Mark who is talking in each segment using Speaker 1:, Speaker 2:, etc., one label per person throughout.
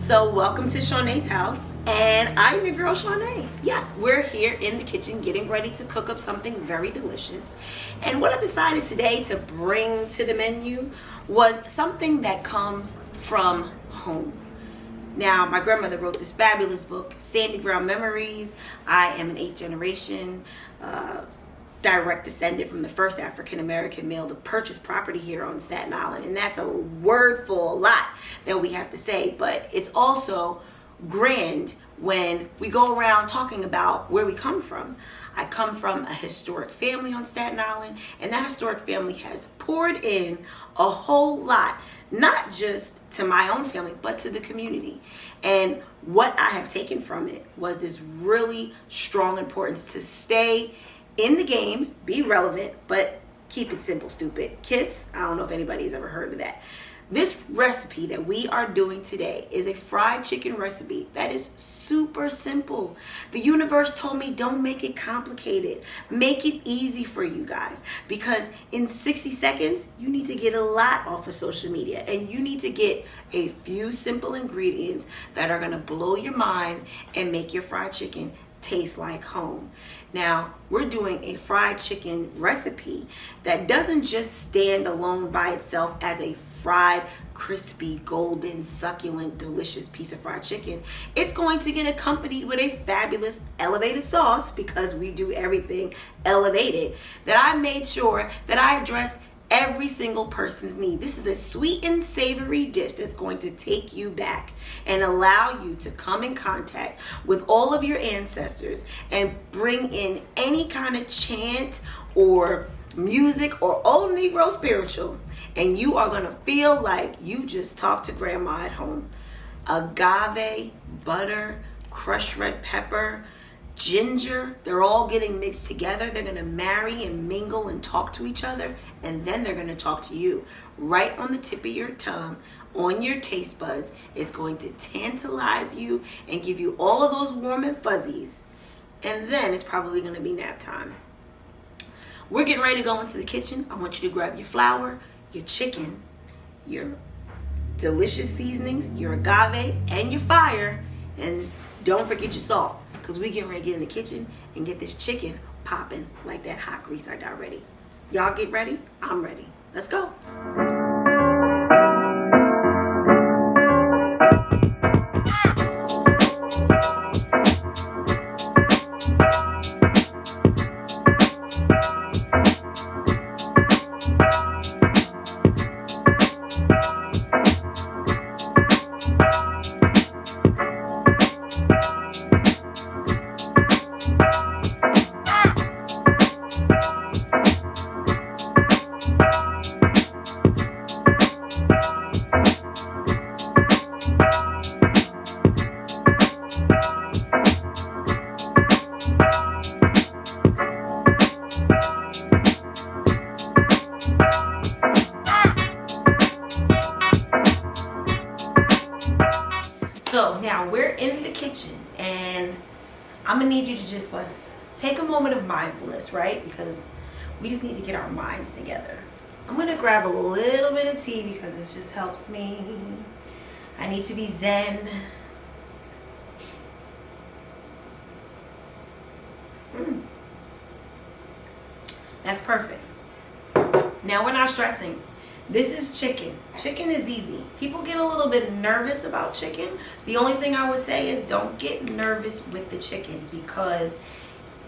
Speaker 1: So welcome to Shawnae's house, and I'm your girl Shawnae. Yes, we're here in the kitchen getting ready to cook up something very delicious. And what I decided today to bring to the menu was something that comes from home. Now, my grandmother wrote this fabulous book, Sandy Ground Memories. I am an 8th generation direct descendant from the first African-American male to purchase property here on Staten Island. And that's a word full, a lot that we have to say, but it's also grand when we go around talking about where we come from. I come from a historic family on Staten Island, and that historic family has poured in a whole lot, not just to my own family, but to the community. And what I have taken from it was this really strong importance to stay in the game, be relevant, but keep it simple, stupid. KISS, I don't know if anybody's ever heard of that. This recipe that we are doing today is a fried chicken recipe that is super simple. The universe told me don't make it complicated. Make it easy for you guys, because in 60 seconds, you need to get a lot off of social media, and you need to get a few simple ingredients that are gonna blow your mind and make your fried chicken taste like home. Now, we're doing a fried chicken recipe that doesn't just stand alone by itself as a fried, crispy, golden, succulent, delicious piece of fried chicken. It's going to get accompanied with a fabulous elevated sauce, because we do everything elevated, that I made sure that I addressed every single person's need. This is a sweet and savory dish that's going to take you back and allow you to come in contact with all of your ancestors and bring in any kind of chant or music or old Negro spiritual, and you are going to feel like you just talked to grandma at home. Agave, butter, crushed red pepper, ginger, they're all getting mixed together. They're going to marry and mingle and talk to each other, and then they're going to talk to you right on the tip of your tongue, on your taste buds. It's going to tantalize you and give you all of those warm and fuzzies, and then it's probably going to be nap time. We're getting ready to go into the kitchen. I want you to grab your flour, your chicken, your delicious seasonings, your agave, and your fire, and don't forget your salt, because we getting ready to get in the kitchen and get this chicken popping like that hot grease I got ready. Y'all get ready? I'm ready. Let's go. So now we're in the kitchen, and I'm gonna need you to just, let's take a moment of mindfulness, right? Because we just need to get our minds together. I'm gonna grab a little bit of tea because this just helps me. I need to be zen. That's perfect. Now we're not stressing. This is chicken. Chicken is easy. People get a little bit nervous about chicken. The only thing I would say is don't get nervous with the chicken, because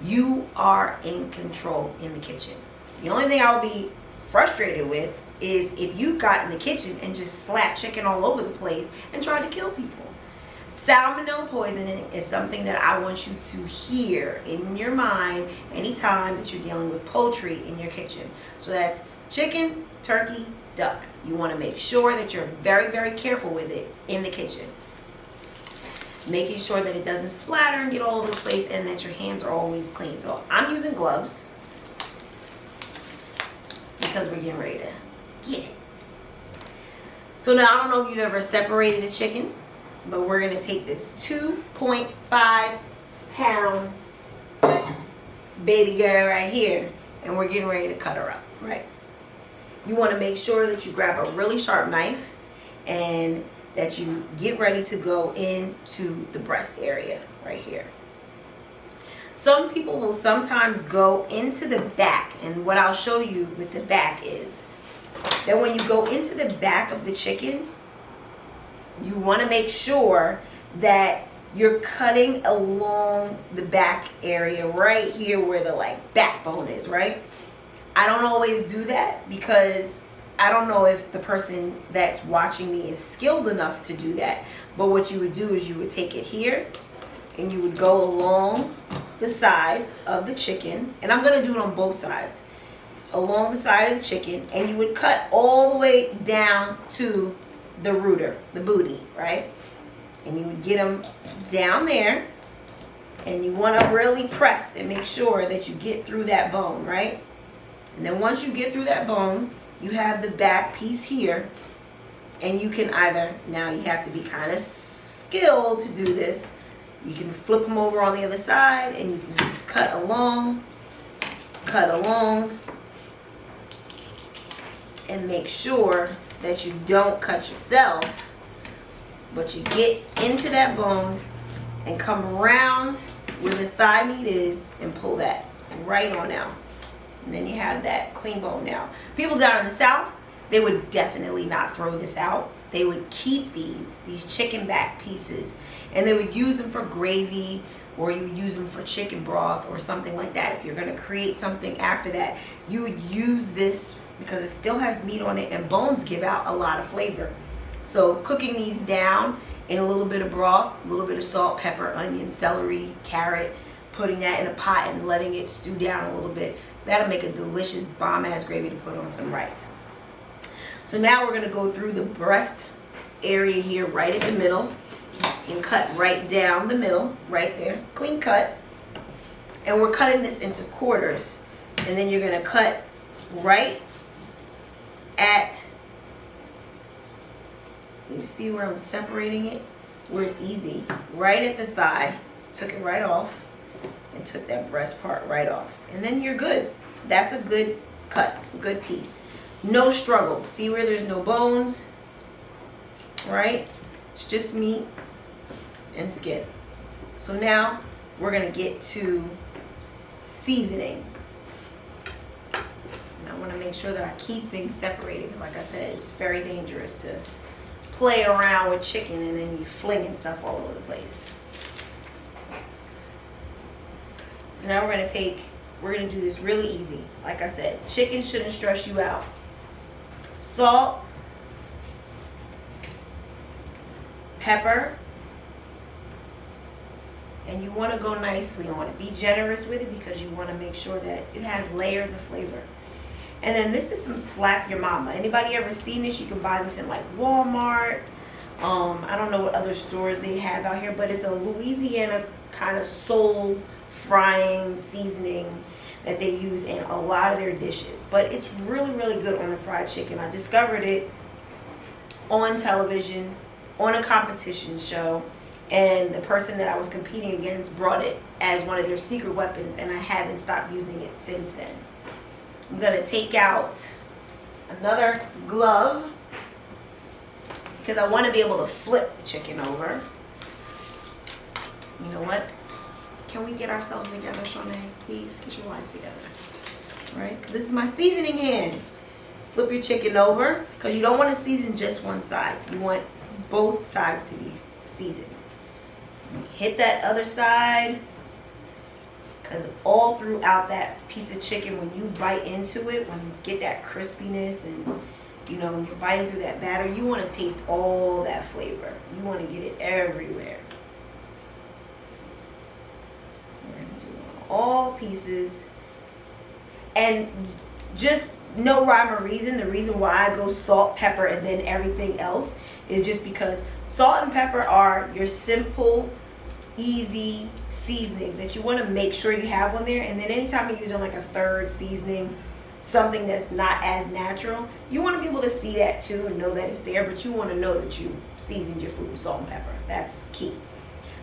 Speaker 1: you are in control in the kitchen. The only thing I would be frustrated with is if you got in the kitchen and just slapped chicken all over the place and tried to kill people. Salmonella poisoning is something that I want you to hear in your mind anytime that you're dealing with poultry in your kitchen. So that's chicken, turkey, duck. You want to make sure that you're very, very careful with it in the kitchen. Making sure that it doesn't splatter and get all over the place, and that your hands are always clean. So I'm using gloves because we're getting ready to get it. So now I don't know if you've ever separated a chicken, but we're going to take this 2.5 pound baby girl right here, and we're getting ready to cut her up, right? You want to make sure that you grab a really sharp knife and that you get ready to go into the breast area right here. Some people will sometimes go into the back, and what I'll show you with the back is that when you go into the back of the chicken, you want to make sure that you're cutting along the back area right here where the backbone is, right? I don't always do that because I don't know if the person that's watching me is skilled enough to do that. But what you would do is you would take it here and you would go along the side of the chicken, and I'm going to do it on both sides, along the side of the chicken, and you would cut all the way down to the rooter, the booty, right? And you would get them down there, and you want to really press and make sure that you get through that bone, right? And then once you get through that bone, you have the back piece here, and you can either, now you have to be kind of skilled to do this, you can flip them over on the other side, and you can just cut along, and make sure that you don't cut yourself, but you get into that bone and come around where the thigh meat is and pull that right on out. And then you have that clean bone now. People down in the South, they would definitely not throw this out. They would keep these chicken back pieces, and they would use them for gravy, or you would use them for chicken broth or something like that. If you're going to create something after that, you would use this because it still has meat on it, and bones give out a lot of flavor. So cooking these down in a little bit of broth, a little bit of salt, pepper, onion, celery, carrot, putting that in a pot and letting it stew down a little bit, that'll make a delicious bomb-ass gravy to put on some rice. So now we're going to go through the breast area here right in the middle and cut right down the middle, right there, clean cut. And we're cutting this into quarters, and then you're going to cut right at, you see where I'm separating it, where it's easy, right at the thigh. Took it right off and took that breast part right off, and then you're good. That's a good cut, good piece. No struggle. See where there's no bones, right? It's just meat and skin. So now we're gonna get to seasoning. And I want to make sure that I keep things separated, because like I said, it's very dangerous to play around with chicken and then you flinging stuff all over the place. So now we're gonna do this really easy. Like I said, chicken shouldn't stress you out. Salt, pepper, and you want to go nicely on it. Be generous with it because you want to make sure that it has layers of flavor. And then this is some Slap Your Mama. Anybody ever seen this? You can buy this in Walmart. I don't know what other stores they have out here, but it's a Louisiana kind of soul frying seasoning that they use in a lot of their dishes. But it's really, really good on the fried chicken. I discovered it on television, on a competition show, and the person that I was competing against brought it as one of their secret weapons, and I haven't stopped using it since then. I'm going to take out another glove because I want to be able to flip the chicken over. You know what? Can we get ourselves together, Shawnae? Please get your life together. All right? This is my seasoning hand. Flip your chicken over because you don't want to season just one side. You want both sides to be seasoned. Hit that other side, because all throughout that piece of chicken, when you bite into it, when you get that crispiness and when you're biting through that batter, you want to taste all that flavor. You want to get it everywhere. We're going to do all pieces, and just no rhyme or reason. The reason why I go salt, pepper, and then everything else is just because salt and pepper are your simple, easy seasonings that you want to make sure you have on there. And then anytime you're using a third seasoning, something that's not as natural, you want to be able to see that too and know that it's there, but you want to know that you seasoned your food with salt and pepper. That's key.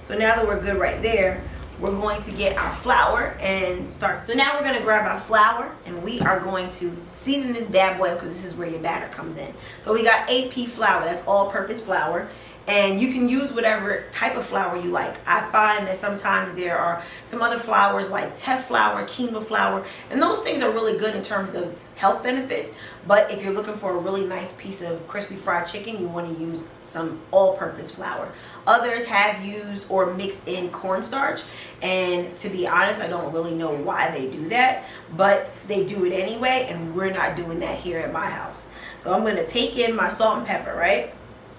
Speaker 1: So now that we're good right there, we're going to get our flour and start. So now we're going to grab our flour and we are going to season this bad boy because this is where your batter comes in. So we got AP flour, that's all-purpose flour. And you can use whatever type of flour you like. I find that sometimes there are some other flours like teff flour, quinoa flour, and those things are really good in terms of health benefits. But if you're looking for a really nice piece of crispy fried chicken, you want to use some all-purpose flour. Others have used or mixed in cornstarch, and to be honest, I don't really know why they do that, but they do it anyway, and we're not doing that here at my house. So I'm going to take in my salt and pepper, right?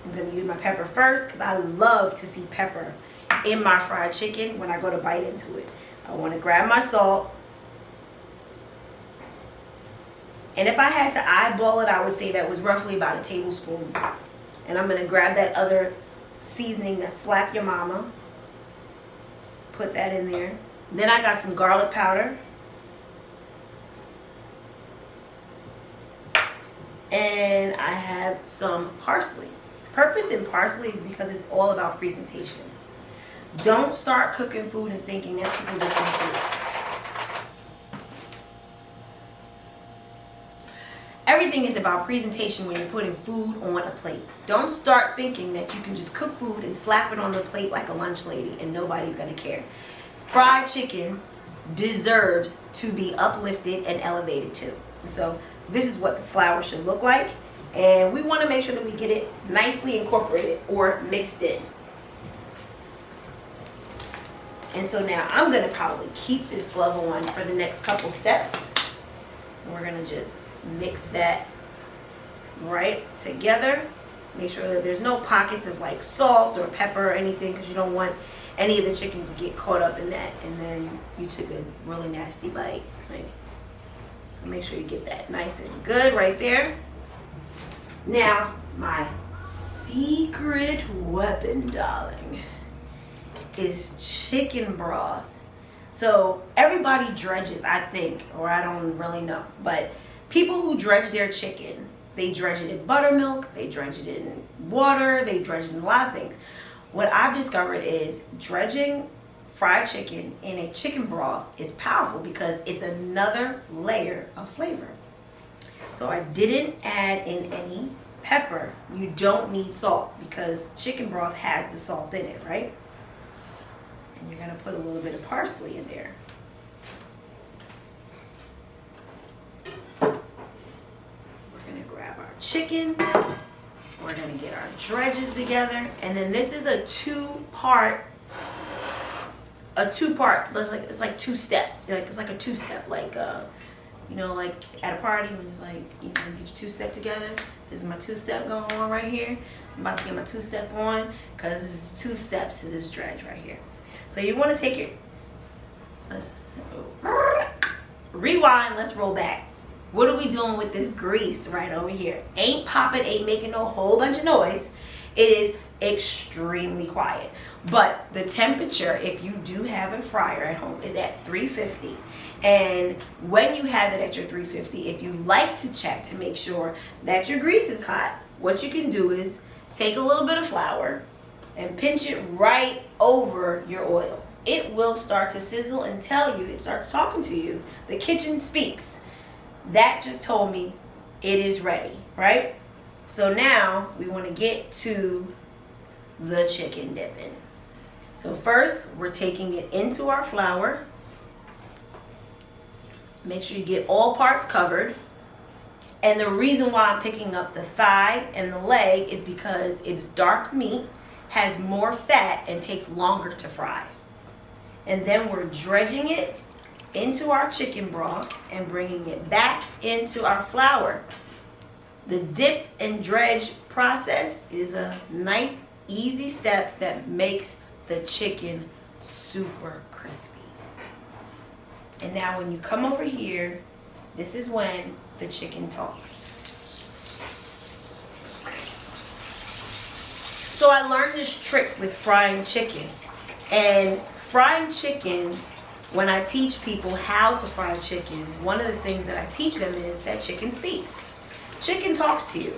Speaker 1: I'm going to use my pepper first because I love to see pepper in my fried chicken when I go to bite into it. I want to grab my salt. And if I had to eyeball it, I would say that was roughly about a tablespoon. And I'm going to grab that other seasoning that Slap Your Mama. Put that in there. Then I got some garlic powder. And I have some parsley. Purpose in parsley is because it's all about presentation. Don't start cooking food and thinking that people just want this. Everything is about presentation when you're putting food on a plate. Don't start thinking that you can just cook food and slap it on the plate like a lunch lady and nobody's going to care. Fried chicken deserves to be uplifted and elevated too. So this is what the flour should look like. And we want to make sure that we get it nicely incorporated or mixed in. And so now I'm going to probably keep this glove on for the next couple steps. And we're going to just mix that right together. Make sure that there's no pockets of like salt or pepper or anything, because you don't want any of the chicken to get caught up in that. And then you took a really nasty bite. Right? So make sure you get that nice and good right there. Now, my secret weapon, darling, is chicken broth. So everybody dredges, I think, or I don't really know, but people who dredge their chicken, they dredge it in buttermilk, they dredge it in water, they dredge it in a lot of things. What I've discovered is dredging fried chicken in a chicken broth is powerful because it's another layer of flavor. So I didn't add in any pepper. You don't need salt because chicken broth has the salt in it, right? And you're going to put a little bit of parsley in there. We're going to grab our chicken. We're going to get our dredges together. And then this is a two-part, it's like two steps. It's like a two-step, like you know, like at a party when it's like, you know, get your two-step together. This is my two-step going on right here. I'm about to get my two-step on because this is two steps to this dredge right here. So you want to take your, rewind, let's roll back. What are we doing with this grease right over here? Ain't popping, ain't making no whole bunch of noise. It is extremely quiet. But the temperature, if you do have a fryer at home, is at 350. And when you have it at your 350, if you like to check to make sure that your grease is hot, what you can do is take a little bit of flour and pinch it right over your oil. It will start to sizzle and tell you, it starts talking to you. The kitchen speaks. That just told me it is ready, right? So now we want to get to the chicken dipping. So first, we're taking it into our flour. Make sure you get all parts covered. And the reason why I'm picking up the thigh and the leg is because it's dark meat, has more fat, and takes longer to fry. And then we're dredging it into our chicken broth and bringing it back into our flour. The dip and dredge process is a nice, easy step that makes the chicken super crispy. And now when you come over here, this is when the chicken talks. So I learned this trick with frying chicken. And frying chicken, when I teach people how to fry chicken, one of the things that I teach them is that chicken speaks. Chicken talks to you.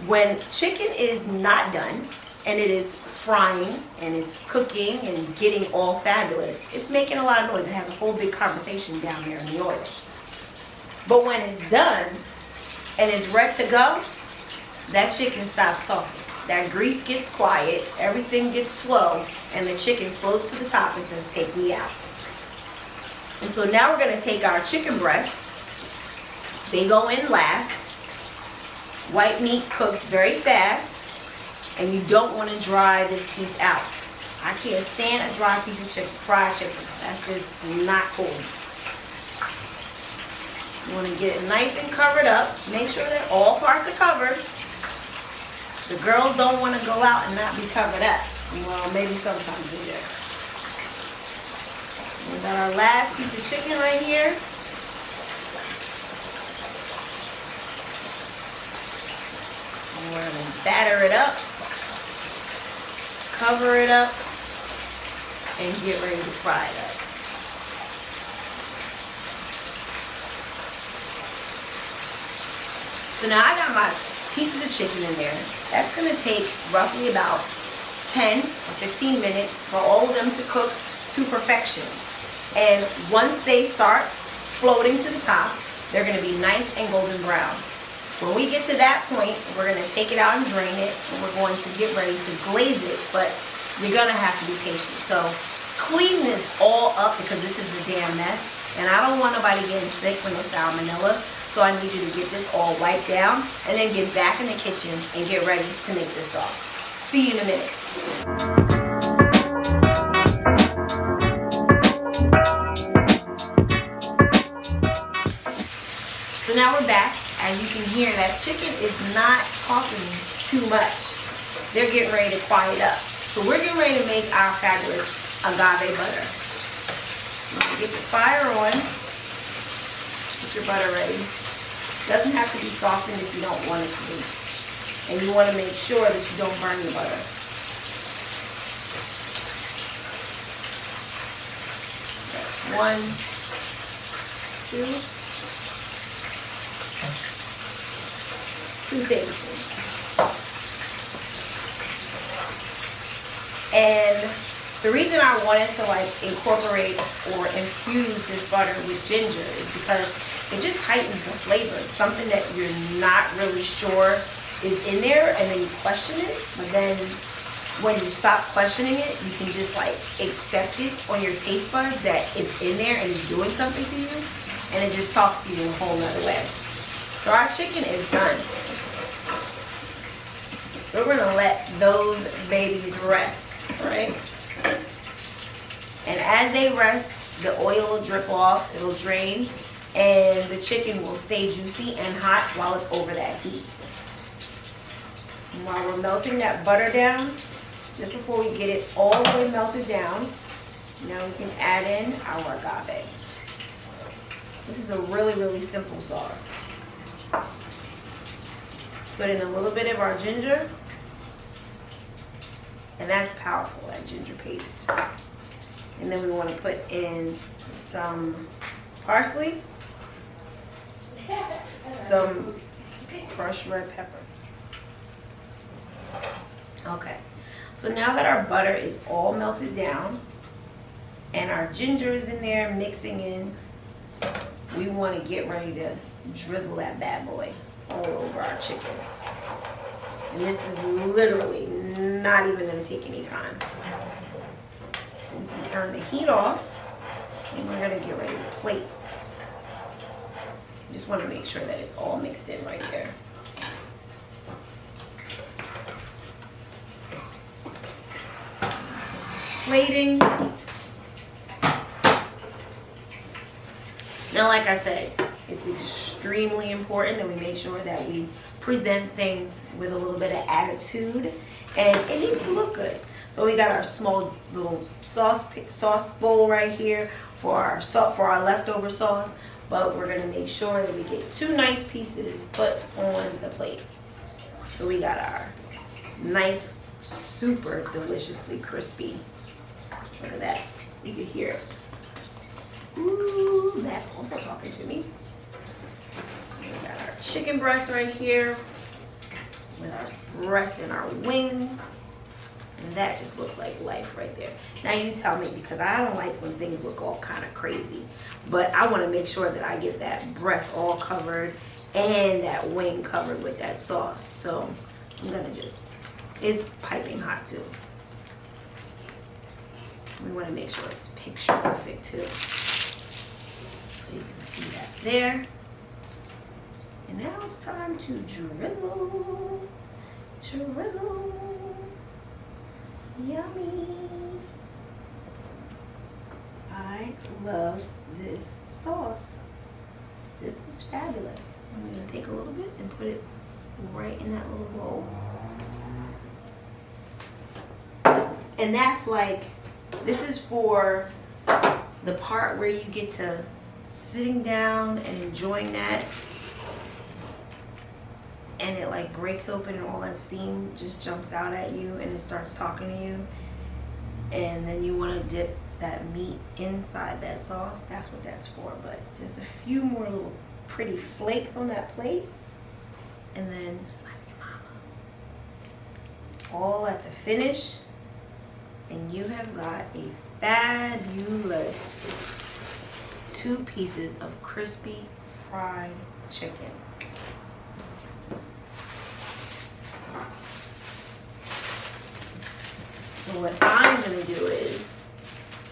Speaker 1: When chicken is not done, and it is frying and it's cooking and getting all fabulous. It's making a lot of noise. It has a whole big conversation down there in the oil. But when it's done and it's ready to go, that chicken stops talking. That grease gets quiet, everything gets slow, and the chicken floats to the top and says, take me out. And so now we're going to take our chicken breasts. They go in last. White meat cooks very fast, and you don't want to dry this piece out. I can't stand a dry piece of chicken, fried chicken. That's just not cool. You want to get it nice and covered up. Make sure that all parts are covered. The girls don't want to go out and not be covered up. Well, maybe sometimes they do. We got our last piece of chicken right here. And we're going to batter it up, cover it up, and get ready to fry it up. So now I got my pieces of chicken in there. That's going to take roughly about 10 or 15 minutes for all of them to cook to perfection. And once they start floating to the top, they're going to be nice and golden brown. When we get to that point, we're going to take it out and drain it, and we're going to get ready to glaze it, but you're going to have to be patient. So clean this all up because this is a damn mess, and I don't want nobody getting sick from no salmonella. So I need you to get this all wiped down and then get back in the kitchen and get ready to make this sauce. See you in a minute. So now we're back. As you can hear, that chicken is not talking too much. They're getting ready to quiet up. So we're getting ready to make our fabulous agave butter. So get your fire on. Get your butter ready. Doesn't have to be softened if you don't want it to be. And you want to make sure that you don't burn your butter. So that's 1, 2 tablespoons. And the reason I wanted to incorporate or infuse this butter with ginger is because it just heightens the flavor. It's something that you're not really sure is in there, and then you question it, but then when you stop questioning it, you can just accept it on your taste buds that it's in there and it's doing something to you, and it just talks to you in a whole nother way. So our chicken is done. So we're gonna let those babies rest, right? And as they rest, the oil will drip off, it'll drain, and the chicken will stay juicy and hot while it's over that heat. And while we're melting that butter down, just before we get it all the way melted down, now we can add in our agave. This is a really, really simple sauce. Put in a little bit of our ginger, and that's powerful, that ginger paste. And then we want to put in some parsley, some crushed red pepper. Okay, so now that our butter is all melted down and our ginger is in there mixing in, we want to get ready to drizzle that bad boy all over our chicken. And this is literally not even going to take any time. So we can turn the heat off, and we're going to get ready to plate. You just want to make sure that it's all mixed in right there. Plating. Now, like I said, it's extremely important that we make sure that we present things with a little bit of attitude, and it needs to look good. So we got our small little sauce bowl right here for our leftover sauce, but we're gonna make sure that we get 2 nice pieces put on the plate. So we got our nice, super deliciously crispy. Look at that, you can hear it. Ooh, that's also talking to me. We got our chicken breast right here with our breast and our wing. And that just looks like life right there. Now you tell me, because I don't like when things look all kind of crazy. But I want to make sure that I get that breast all covered and that wing covered with that sauce. So I'm going to just, it's piping hot too. We want to make sure it's picture perfect too. So you can see that there. And now it's time to drizzle. Drizzle. Yummy. I love this sauce. This is fabulous. I'm going to take a little bit and put it right in that little bowl. And that's like, this is for the part where you get to sitting down and enjoying that, and it like breaks open and all that steam just jumps out at you and it starts talking to you, and then you want to dip that meat inside that sauce. That's what that's for. But just a few more little pretty flakes on that plate, and then slap your mama all at the finish, and you have got a fabulous 2 pieces of crispy fried chicken. So what I'm gonna do is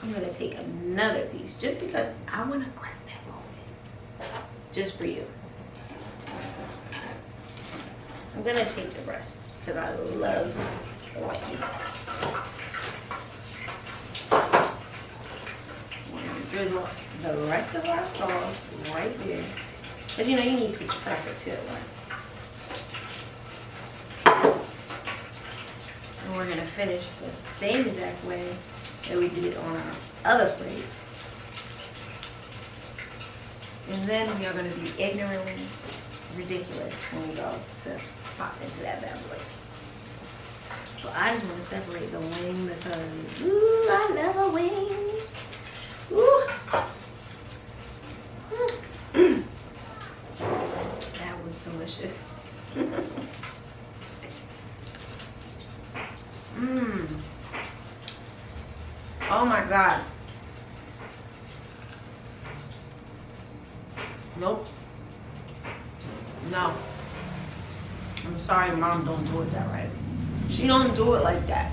Speaker 1: I'm gonna take another piece just because I want to crack that open just for you. I'm gonna take the breast because I love the white meat. Drizzle the rest of our sauce right there. Because you know you need picture perfect too. And we're going to finish the same exact way that we did it on our other plate. And then we are going to be ignorantly ridiculous when we go to pop into that bad boy. So I just want to separate the wing because, ooh, I love a wing. Ooh. That was delicious. Oh my God. Nope. No. I'm sorry, Mom don't do it that right. She don't do it like that.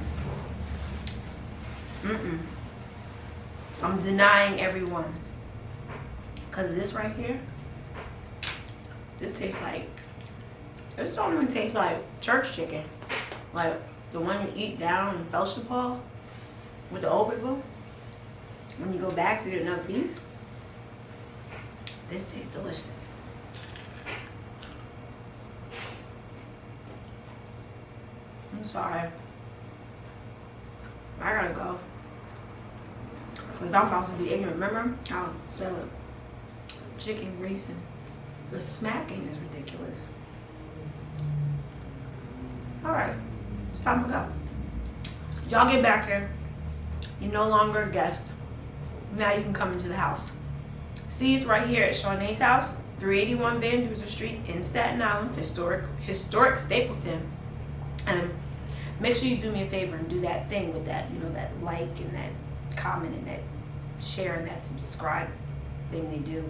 Speaker 1: I'm denying everyone. Cause this right here, this tastes like, this don't even taste like church chicken. Like the one you eat down in the fellowship hall with the old people. When you go back to get another piece, this tastes delicious. I'm sorry. I gotta go. Because I'm about to be ignorant. Remember how the chicken grease and the smacking is ridiculous. Alright, it's time to go. Y'all get back here. You're no longer a guest. Now you can come into the house. See, it's right here at Shawnae's house, 381 Van Duzer Street in Staten Island, historic Stapleton. And make sure you do me a favor and do that thing with that, you know, that like and that comment and that share and that subscribe thing they do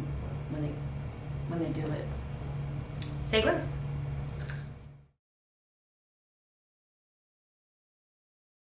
Speaker 1: when they do it. Say grace.